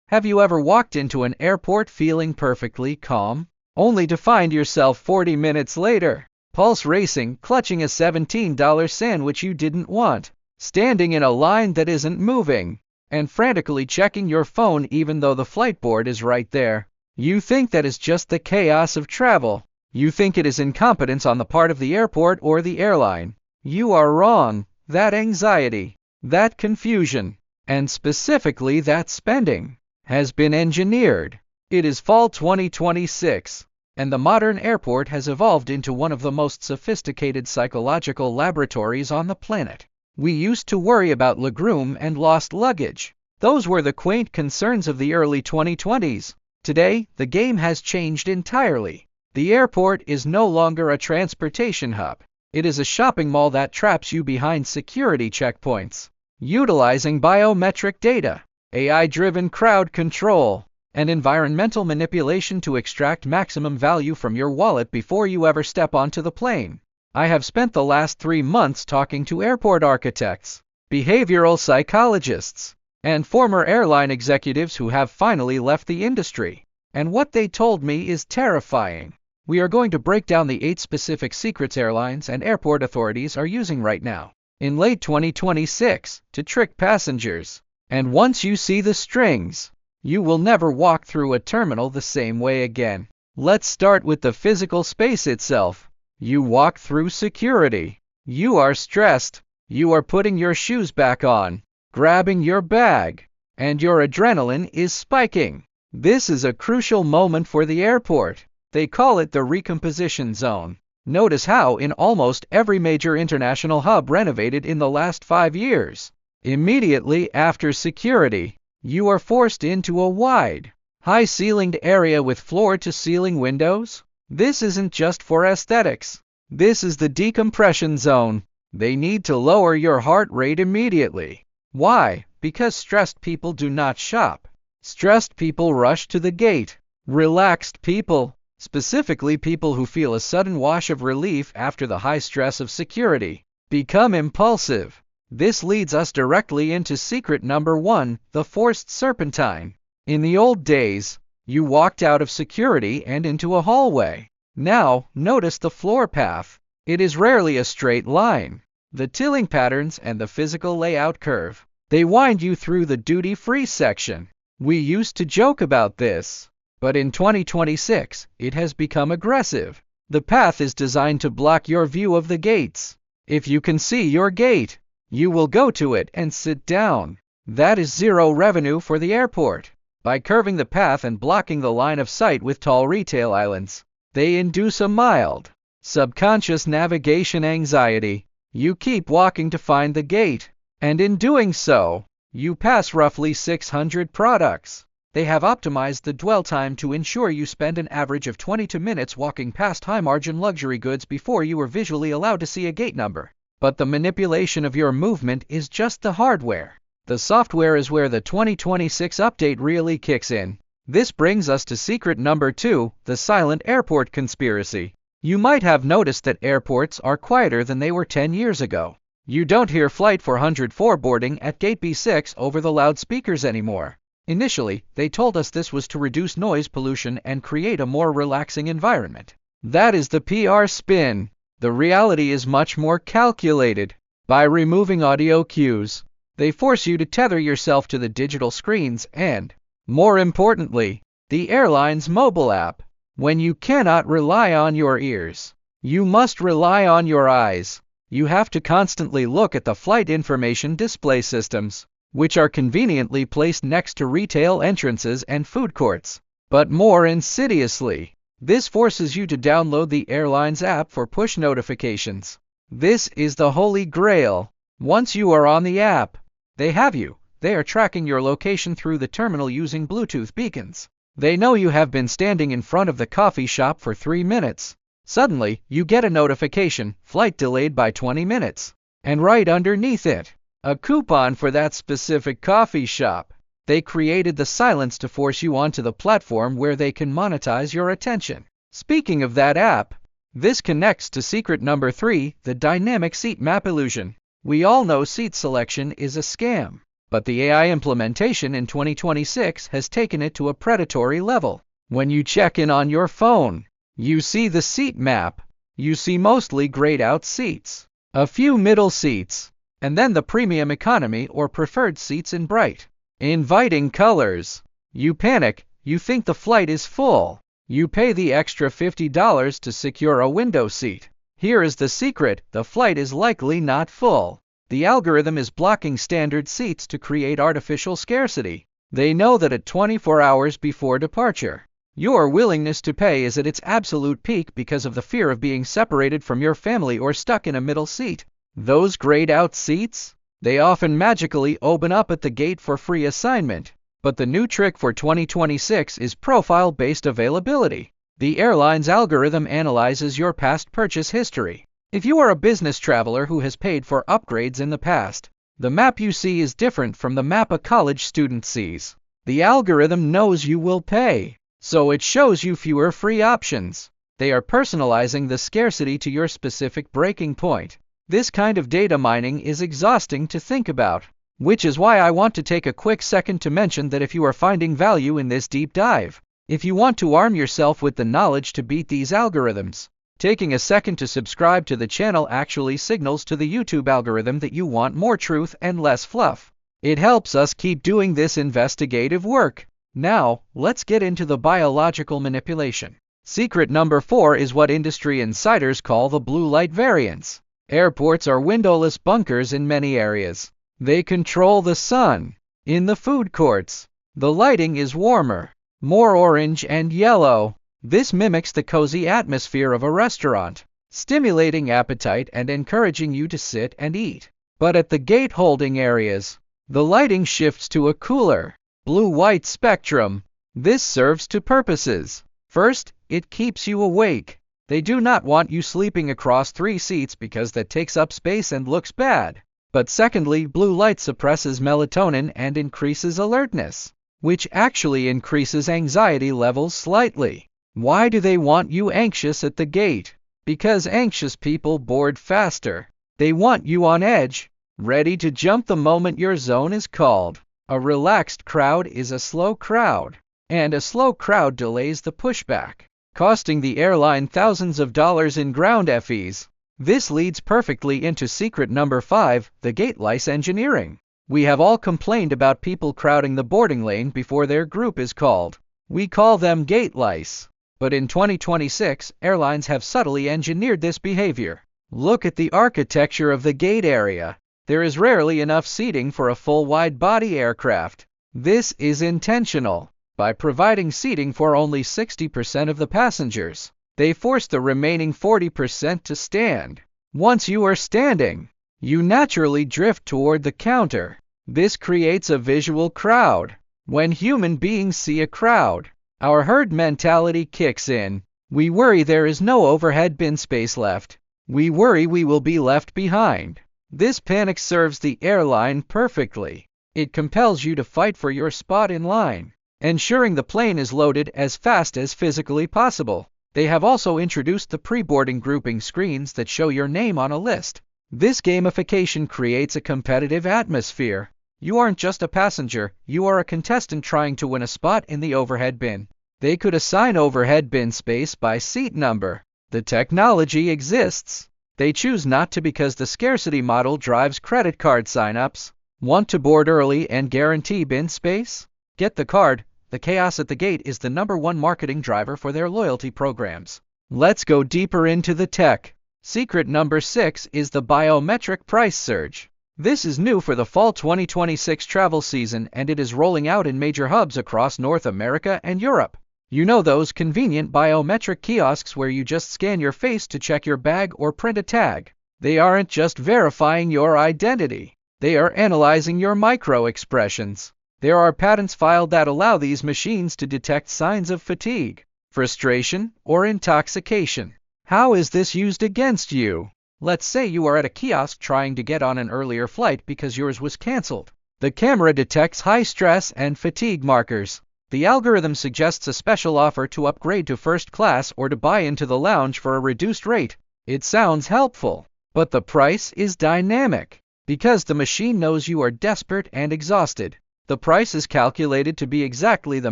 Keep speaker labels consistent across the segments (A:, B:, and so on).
A: Have you ever walked into an airport feeling perfectly calm, only to find yourself 40 minutes later, pulse racing, clutching a $17 sandwich you didn't want, standing in a line that isn't moving, and frantically checking your phone even though the flight board is right there? You think that is just the chaos of travel. You think it is incompetence on the part of the airport or the airline. You are wrong. That anxiety, that confusion, and specifically that spending, has been engineered. It is fall 2026, and the modern airport has evolved into one of the most sophisticated psychological laboratories on the planet. We used to worry about legroom and lost luggage. Those were the quaint concerns of the early 2020s. Today, the game has changed entirely. The airport is no longer a transportation hub. It is a shopping mall that traps you behind security checkpoints, utilizing biometric data, AI-driven crowd control, and environmental manipulation to extract maximum value from your wallet before you ever step onto the plane. I have spent the last 3 months talking to airport architects, behavioral psychologists, and former airline executives who have finally left the industry. And what they told me is terrifying. We are going to break down the 8 specific secrets airlines and airport authorities are using right now, in late 2026, to trick passengers. And once you see the strings, you will never walk through a terminal the same way again. Let's start with the physical space itself. You walk through security. You are stressed. You are putting your shoes back on, grabbing your bag, and your adrenaline is spiking. This is a crucial moment for the airport. They call it the recomposition zone. Notice how in almost every major international hub renovated in the last 5 years, immediately after security, you are forced into a wide, high-ceilinged area with floor-to-ceiling windows. This isn't just for aesthetics. This is the decompression zone. They need to lower your heart rate immediately. Why? Because stressed people do not shop. Stressed people rush to the gate. Relaxed people, specifically people who feel a sudden wash of relief after the high stress of security, become impulsive. This leads us directly into secret number 1, the forced serpentine. In the old days, you walked out of security and into a hallway. Now, notice the floor path. It is rarely a straight line. The tilling patterns and the physical layout curve. They wind you through the duty-free section. We used to joke about this, but in 2026, it has become aggressive. The path is designed to block your view of the gates. If you can see your gate, you will go to it and sit down. That is zero revenue for the airport. By curving the path and blocking the line of sight with tall retail islands, they induce a mild, subconscious navigation anxiety. You keep walking to find the gate, and in doing so, you pass roughly 600 products. They have optimized the dwell time to ensure you spend an average of 22 minutes walking past high-margin luxury goods before you are visually allowed to see a gate number. But the manipulation of your movement is just the hardware. The software is where the 2026 update really kicks in. This brings us to secret number 2, the silent airport conspiracy. You might have noticed that airports are quieter than they were 10 years ago. You don't hear Flight 404 boarding at Gate B6 over the loudspeakers anymore. Initially, they told us this was to reduce noise pollution and create a more relaxing environment. That is the PR spin. The reality is much more calculated. By removing audio cues, they force you to tether yourself to the digital screens and, more importantly, the airline's mobile app. When you cannot rely on your ears, you must rely on your eyes. You have to constantly look at the flight information display systems, which are conveniently placed next to retail entrances and food courts. But more insidiously, this forces you to download the airline's app for push notifications. This is the holy grail. Once you are on the app, they have you. They are tracking your location through the terminal using Bluetooth beacons. They know you have been standing in front of the coffee shop for 3 minutes. Suddenly, you get a notification, flight delayed by 20 minutes. And right underneath it, a coupon for that specific coffee shop. They created the silence to force you onto the platform where they can monetize your attention. Speaking of that app, this connects to secret number 3, the dynamic seat map illusion. We all know seat selection is a scam. but the AI implementation in 2026 has taken it to a predatory level. When you check in on your phone, you see the seat map. You see mostly grayed out seats, a few middle seats, and then the premium economy or preferred seats in bright, inviting colors. You panic, you think the flight is full. You pay the extra $50 to secure a window seat. Here is the secret: the flight is likely not full. The algorithm is blocking standard seats to create artificial scarcity. They know that at 24 hours before departure, your willingness to pay is at its absolute peak because of the fear of being separated from your family or stuck in a middle seat. Those grayed out seats? They often magically open up at the gate for free assignment. But the new trick for 2026 is profile-based availability. The airline's algorithm analyzes your past purchase history. If you are a business traveler who has paid for upgrades in the past, the map you see is different from the map a college student sees. The algorithm knows you will pay, so it shows you fewer free options. They are personalizing the scarcity to your specific breaking point. This kind of data mining is exhausting to think about, which is why I want to take a quick second to mention that if you are finding value in this deep dive, if you want to arm yourself with the knowledge to beat these algorithms, taking a second to subscribe to the channel actually signals to the YouTube algorithm that you want more truth and less fluff. It helps us keep doing this investigative work. Now, let's get into the biological manipulation. Secret number 4 is what industry insiders call the blue light variance. Airports are windowless bunkers in many areas. They control the sun. In the food courts, the lighting is warmer, more orange and yellow. This mimics the cozy atmosphere of a restaurant, stimulating appetite and encouraging you to sit and eat. But at the gate holding areas, the lighting shifts to a cooler, blue-white spectrum. This serves two purposes. First, it keeps you awake. They do not want you sleeping across 3 seats because that takes up space and looks bad. But secondly, blue light suppresses melatonin and increases alertness, which actually increases anxiety levels slightly. Why do they want you anxious at the gate? Because anxious people board faster. They want you on edge, ready to jump the moment your zone is called. A relaxed crowd is a slow crowd, and a slow crowd delays the pushback, costing the airline thousands of dollars in ground fees. This leads perfectly into secret number 5, the gate lice engineering. We have all complained about people crowding the boarding lane before their group is called. We call them gate lice. But in 2026, airlines have subtly engineered this behavior. Look at the architecture of the gate area. There is rarely enough seating for a full wide-body aircraft. This is intentional. By providing seating for only 60% of the passengers, they force the remaining 40% to stand. Once you are standing, you naturally drift toward the counter. This creates a visual crowd. When human beings see a crowd, our herd mentality kicks in. We worry there is no overhead bin space left. We worry we will be left behind. This panic serves the airline perfectly. It compels you to fight for your spot in line, ensuring the plane is loaded as fast as physically possible. They have also introduced the pre-boarding grouping screens that show your name on a list. This gamification creates a competitive atmosphere. You aren't just a passenger, you are a contestant trying to win a spot in the overhead bin. They could assign overhead bin space by seat number. The technology exists. They choose not to because the scarcity model drives credit card sign-ups. Want to board early and guarantee bin space? Get the card. The chaos at the gate is the #1 marketing driver for their loyalty programs. Let's go deeper into the tech. Secret number 6 is the biometric price surge. This is new for the fall 2026 travel season, and it is rolling out in major hubs across North America and Europe. You know those convenient biometric kiosks where you just scan your face to check your bag or print a tag. They aren't just verifying your identity. They are analyzing your micro-expressions. There are patents filed that allow these machines to detect signs of fatigue, frustration, or intoxication. How is this used against you? Let's say you are at a kiosk trying to get on an earlier flight because yours was canceled. The camera detects high stress and fatigue markers. The algorithm suggests a special offer to upgrade to first class or to buy into the lounge for a reduced rate. It sounds helpful, but the price is dynamic. Because the machine knows you are desperate and exhausted. The price is calculated to be exactly the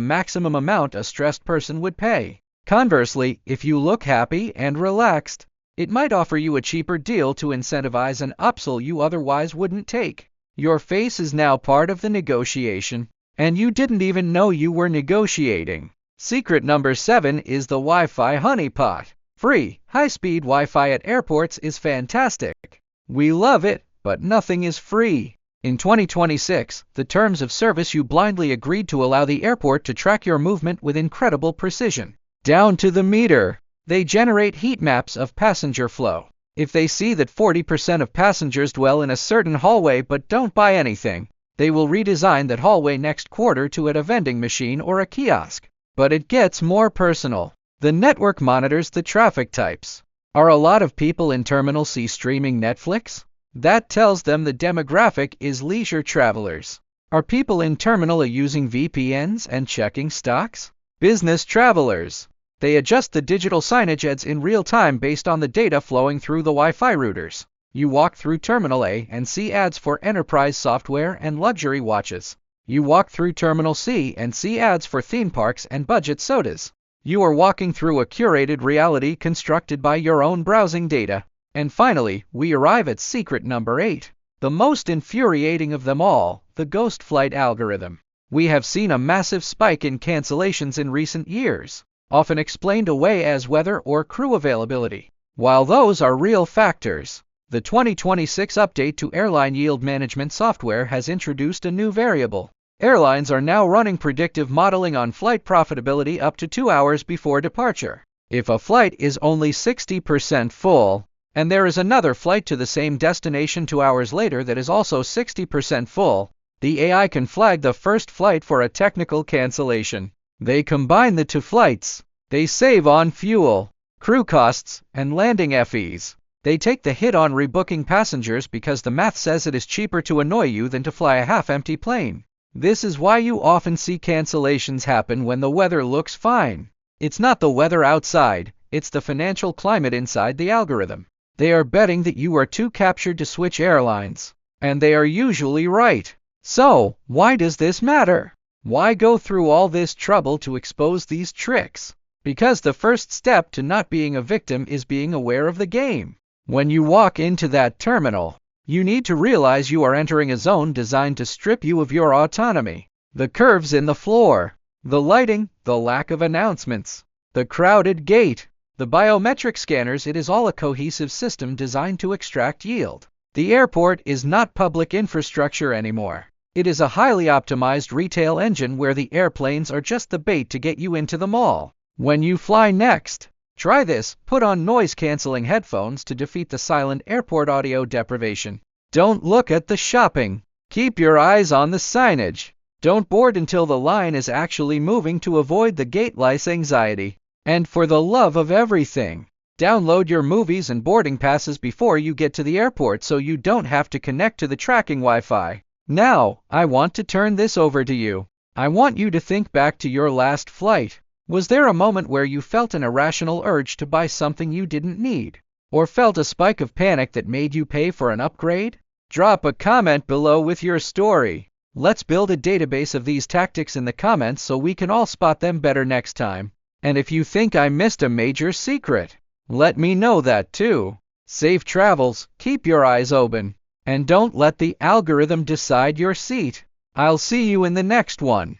A: maximum amount a stressed person would pay. Conversely, if you look happy and relaxed, it might offer you a cheaper deal to incentivize an upsell you otherwise wouldn't take. Your face is now part of the negotiation, and you didn't even know you were negotiating. Secret number 7 is the Wi-Fi honeypot. Free, high-speed Wi-Fi at airports is fantastic. We love it, but nothing is free. In 2026, the terms of service you blindly agreed to allow the airport to track your movement with incredible precision. Down to the meter. They generate heat maps of passenger flow. If they see that 40% of passengers dwell in a certain hallway but don't buy anything, they will redesign that hallway next quarter to add a vending machine or a kiosk. But it gets more personal. The network monitors the traffic types. Are a lot of people in Terminal C streaming Netflix? That tells them the demographic is leisure travelers. Are people in Terminal A using VPNs and checking stocks? Business travelers. They adjust the digital signage ads in real time based on the data flowing through the Wi-Fi routers. You walk through Terminal A and see ads for enterprise software and luxury watches. You walk through Terminal C and see ads for theme parks and budget sodas. You are walking through a curated reality constructed by your own browsing data. And finally, we arrive at secret number 8. The most infuriating of them all, the ghost flight algorithm. We have seen a massive spike in cancellations in recent years, often explained away as weather or crew availability. While those are real factors, the 2026 update to airline yield management software has introduced a new variable. Airlines are now running predictive modeling on flight profitability up to 2 hours before departure. If a flight is only 60% full, and there is another flight to the same destination 2 hours later that is also 60% full, the AI can flag the first flight for a technical cancellation. They combine the two flights. They save on fuel, crew costs, and landing fees. They take the hit on rebooking passengers because the math says it is cheaper to annoy you than to fly a half-empty plane. This is why you often see cancellations happen when the weather looks fine. It's not the weather outside, it's the financial climate inside the algorithm. They are betting that you are too captured to switch airlines. And they are usually right. So, why does this matter? Why go through all this trouble to expose these tricks? Because the first step to not being a victim is being aware of the game. When you walk into that terminal, you need to realize you are entering a zone designed to strip you of your autonomy. The curves in the floor, the lighting, the lack of announcements, the crowded gate, the biometric scanners, it is all a cohesive system designed to extract yield. The airport is not public infrastructure anymore. It is a highly optimized retail engine where the airplanes are just the bait to get you into the mall. When you fly next, try this. Put on noise-canceling headphones to defeat the silent airport audio deprivation. Don't look at the shopping. Keep your eyes on the signage. Don't board until the line is actually moving to avoid the gate lice anxiety. And for the love of everything, download your movies and boarding passes before you get to the airport so you don't have to connect to the tracking Wi-Fi. Now, I want to turn this over to you. I want you to think back to your last flight. Was there a moment where you felt an irrational urge to buy something you didn't need? Or felt a spike of panic that made you pay for an upgrade? Drop a comment below with your story. Let's build a database of these tactics in the comments so we can all spot them better next time. And if you think I missed a major secret, let me know that too. Safe travels, keep your eyes open, and don't let the algorithm decide your seat. I'll see you in the next one.